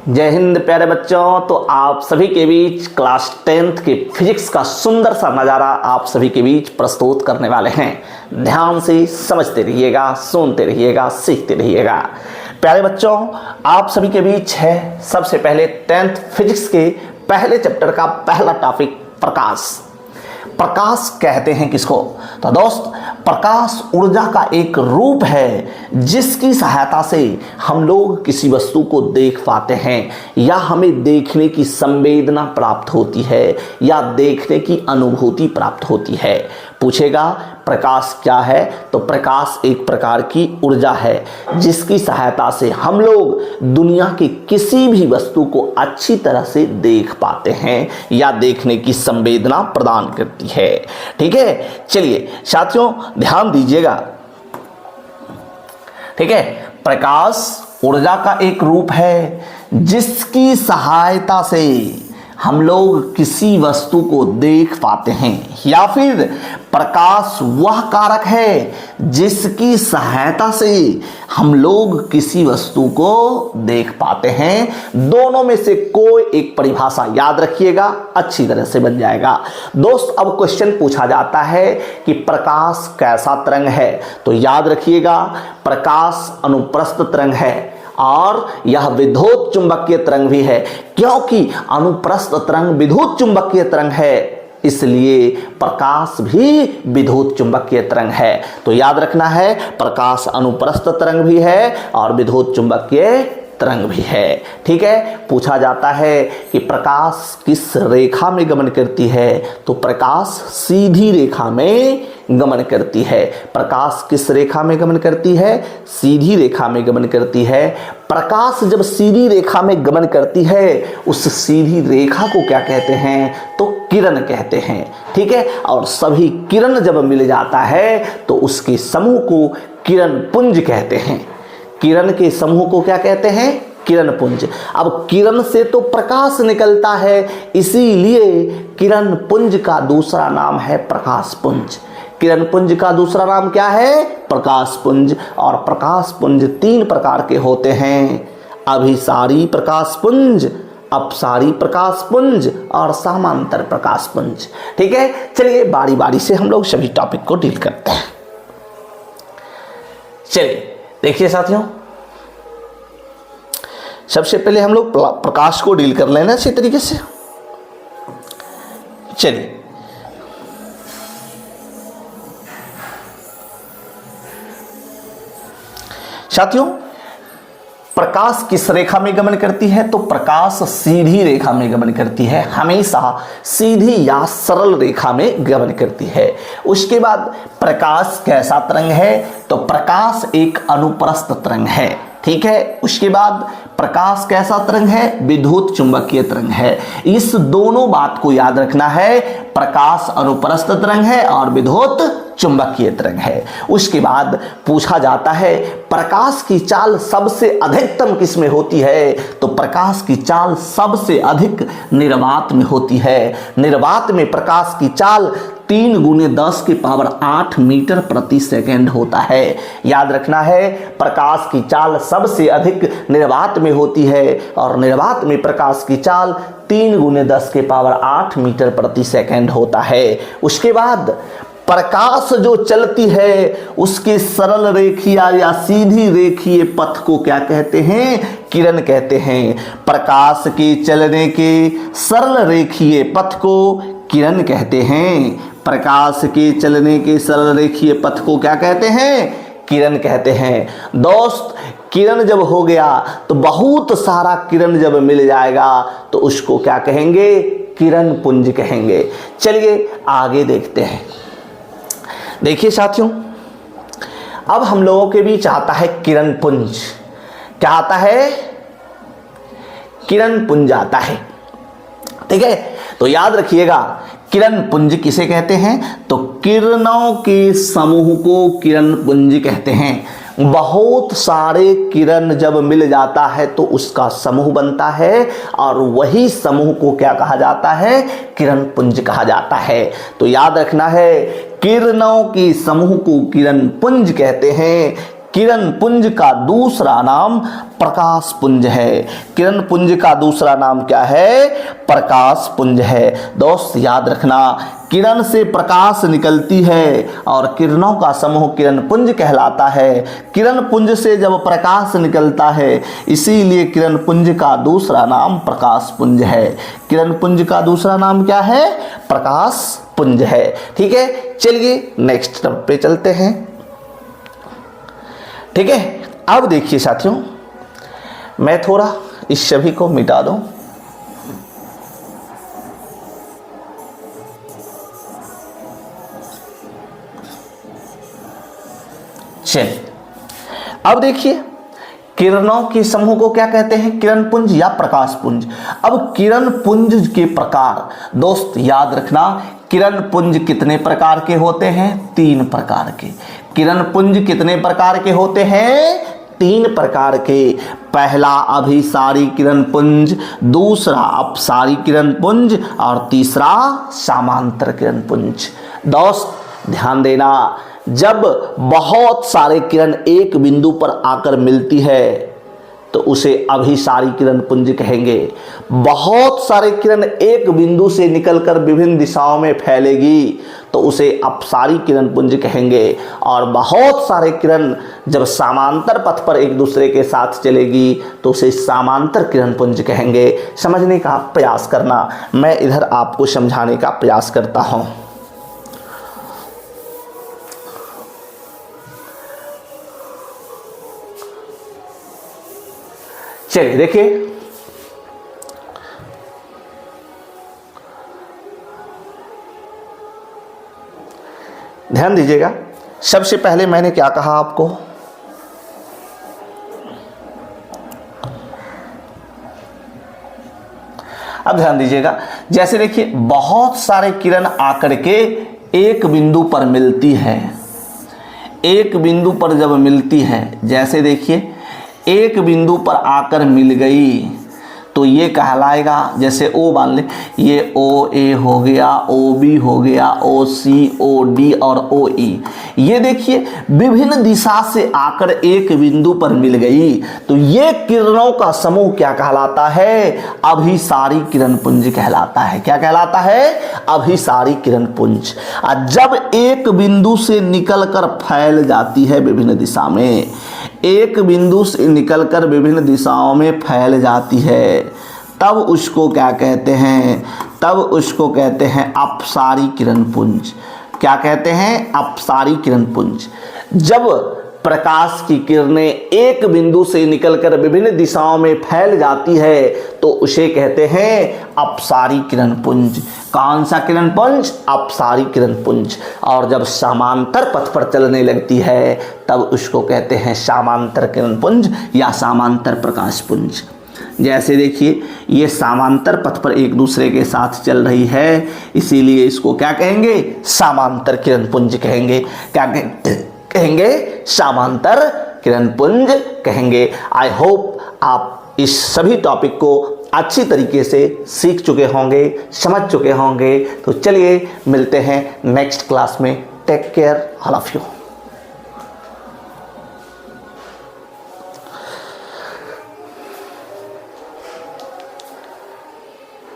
जय हिंद प्यारे बच्चों। तो आप सभी के बीच क्लास 10th के फिजिक्स का सुंदर सा नज़ारा आप सभी के बीच प्रस्तुत करने वाले हैं। ध्यान से समझते रहिएगा, सुनते रहिएगा, सीखते रहिएगा। प्यारे बच्चों, आप सभी के बीच है सबसे पहले 10th फिजिक्स के पहले चैप्टर का पहला टॉपिक प्रकाश। प्रकाश कहते हैं किसको? तो दोस्त, प्रकाश ऊर्जा का एक रूप है जिसकी सहायता से हम लोग किसी वस्तु को देख पाते हैं या हमें देखने की संवेदना प्राप्त होती है या देखने की अनुभूति प्राप्त होती है। पूछेगा प्रकाश क्या है? तो प्रकाश एक प्रकार की ऊर्जा है जिसकी सहायता से हम लोग दुनिया की किसी भी वस्तु को अच्छी तरह से देख पाते हैं या देखने की संवेदना प्रदान करती है। ठीक है, चलिए साथियों ध्यान दीजिएगा। ठीक है, प्रकाश ऊर्जा का एक रूप है जिसकी सहायता से हम लोग किसी वस्तु को देख पाते हैं, या फिर प्रकाश वह कारक है जिसकी सहायता से हम लोग किसी वस्तु को देख पाते हैं। दोनों में से कोई एक परिभाषा याद रखिएगा, अच्छी तरह से बन जाएगा। दोस्त, अब क्वेश्चन पूछा जाता है कि प्रकाश कैसा तरंग है? तो याद रखिएगा, प्रकाश अनुप्रस्थ तरंग है और यह विद्युत चुंबकीय तरंग भी है। क्योंकि अनुप्रस्थ तरंग विद्युत चुंबकीय तरंग है, इसलिए प्रकाश भी विद्युत चुंबकीय तरंग है। तो याद रखना है, प्रकाश अनुप्रस्थ तरंग भी है और विद्युत चुंबकीय तरंग भी है। ठीक है, पूछा जाता है कि प्रकाश किस रेखा में गमन करती है? तो प्रकाश सीधी रेखा में गमन करती है। प्रकाश किस रेखा में गमन करती है? सीधी रेखा में गमन करती है। प्रकाश जब सीधी रेखा में गमन करती है, उस सीधी रेखा को क्या कहते हैं? तो किरण कहते हैं। ठीक है, और सभी किरण जब मिल जाता है तो उसके समूह को किरण पुंज कहते हैं। किरण के समूह को क्या कहते हैं? किरण पुंज। अब किरण से तो प्रकाश निकलता है, इसीलिए किरण पुंज का दूसरा नाम है प्रकाश पुंज। किरण पुंज का दूसरा नाम क्या है? प्रकाश पुंज। और प्रकाश पुंज 3 प्रकार के होते हैं: अभिसारी प्रकाश पुंज, अपसारी प्रकाश पुंज और समांतर प्रकाश पुंज। ठीक है, चलिए बारी बारी से हम लोग सभी टॉपिक को डील करते हैं। चलिए देखिए साथियों, सबसे पहले हम लोग प्रकाश को डील कर लेना अच्छी तरीके से। चलिए साथियों, प्रकाश किस रेखा में गमन करती है? तो प्रकाश सीधी रेखा में गमन करती है, हमेशा सीधी या सरल रेखा में गमन करती है। उसके बाद प्रकाश कैसा तरंग है? तो प्रकाश एक अनुप्रस्थ तरंग है। ठीक है, उसके बाद प्रकाश कैसा तरंग है? विद्युत चुंबकीय तरंग है। इस दोनों बात को याद रखना है, प्रकाश अनुप्रस्थ तरंग है और विद्युत चुंबकीय तरंग है। उसके बाद पूछा जाता है प्रकाश की चाल सबसे अधिकतम किस में होती है? तो प्रकाश की चाल सबसे अधिक निर्वात में होती है। निर्वात में प्रकाश की चाल 3 × 10⁸ मीटर प्रति सेकंड होता है। याद रखना है, प्रकाश की चाल सबसे अधिक निर्वात में होती है और निर्वात में प्रकाश की चाल 3 × 10⁸ मीटर प्रति सेकंड होता है। उसके बाद प्रकाश जो चलती है उसके सरल रेखीय या सीधी रेखीय पथ को क्या कहते हैं? किरण कहते हैं। प्रकाश के चलने के सरल रेखीय पथ को किरण कहते हैं। प्रकाश के चलने के सरल रेखीय पथ को क्या कहते हैं? किरण कहते हैं। दोस्त, किरण जब हो गया तो बहुत सारा किरण जब मिल जाएगा तो उसको क्या कहेंगे? किरण पुंज कहेंगे। चलिए आगे देखते हैं। देखिए साथियों, अब हम लोगों के बीच आता है किरण पुंज। क्या आता है? किरण पुंज आता है। ठीक है, तो याद रखिएगा, किरण पुंज किसे कहते हैं? तो किरणों के समूह को किरण पुंज कहते हैं। बहुत सारे किरण जब मिल जाता है तो उसका समूह बनता है और वही समूह को क्या कहा जाता है? किरण पुंज कहा जाता है। तो याद रखना है, किरणों के समूह को किरण पुंज कहते हैं। किरण पुंज का दूसरा नाम प्रकाश पुंज है। किरण पुंज का दूसरा नाम क्या है? प्रकाश पुंज है। दोस्त याद रखना, किरण से प्रकाश निकलती है और किरणों का समूह किरण पुंज कहलाता है। किरण पुंज से जब प्रकाश निकलता है, इसीलिए किरण पुंज का दूसरा नाम प्रकाश पुंज है। किरण पुंज का दूसरा नाम क्या है? प्रकाश पुंज है। ठीक है, चलिए नेक्स्ट स्टेप पे चलते हैं। ठीक है, अब देखिए साथियों, मैं थोड़ा इस छवि को मिटा दूं। चलिए, अब देखिए किरणों के समूह को क्या कहते हैं? किरण पुंज या प्रकाश पुंज। अब किरण पुंज के प्रकार, दोस्त याद रखना, किरण पुंज कितने प्रकार के होते हैं? 3 प्रकार के। किरण पुंज कितने प्रकार के होते हैं? 3 प्रकार के। पहला अभिसारी किरण पुंज, दूसरा अपसारी किरण पुंज और तीसरा समांतर किरण पुंज। दोस्त ध्यान देना, जब बहुत सारे किरण एक बिंदु पर आकर मिलती है तो उसे अभिसारी किरण पुंज कहेंगे। बहुत सारे किरण एक बिंदु से निकलकर विभिन्न दिशाओं में फैलेगी तो उसे अपसारी किरण पुंज कहेंगे। और बहुत सारे किरण जब समांतर पथ पर एक दूसरे के साथ चलेगी तो उसे समांतर किरण पुंज कहेंगे। समझने का प्रयास करना, मैं इधर आपको समझाने का प्रयास करता हूं। चलिए देखिए, ध्यान दीजिएगा। सबसे पहले मैंने क्या कहा आपको? अब ध्यान दीजिएगा, जैसे देखिए बहुत सारे किरण आकर के एक बिंदु पर मिलती है। एक बिंदु पर जब मिलती है, जैसे देखिए एक बिंदु पर आकर मिल गई तो ये कहलाएगा, जैसे ओ मान ले, ये ओ ए हो गया, ओ बी हो गया, ओ सी, ओ डी और ओ ई। ये देखिए विभिन्न दिशा से आकर एक बिंदु पर मिल गई तो ये किरणों का समूह क्या कहलाता है? अभिसारी किरण पुंज कहलाता है। क्या कहलाता है? अभिसारी किरण पुंज। जब एक बिंदु से निकलकर फैल जाती है विभिन्न दिशा में, एक बिंदु से निकलकर विभिन्न दिशाओं में फैल जाती है, तब उसको क्या कहते हैं? तब उसको कहते हैं अपसारी किरण पुंज। क्या कहते हैं? अपसारी किरण पुंज। जब प्रकाश की किरणें एक बिंदु से निकलकर विभिन्न दिशाओं में फैल जाती है तो उसे कहते हैं अपसारी किरण पुंज। कौन सा किरण पुंज? अपसारी किरण पुंज। और जब समांतर पथ पर चलने लगती है तब उसको कहते हैं समांतर किरण पुंज या समांतर प्रकाश पुंज। जैसे देखिए ये समांतर पथ पर एक दूसरे के साथ चल रही है, इसीलिए इसको क्या कहेंगे? समांतर किरण पुंज कहेंगे। क्या कहेंगे? समांतर किरण पुंज कहेंगे। आई होप आप इस सभी टॉपिक को अच्छी तरीके से सीख चुके होंगे, समझ चुके होंगे। तो चलिए मिलते हैं नेक्स्ट क्लास में। Take care all of you.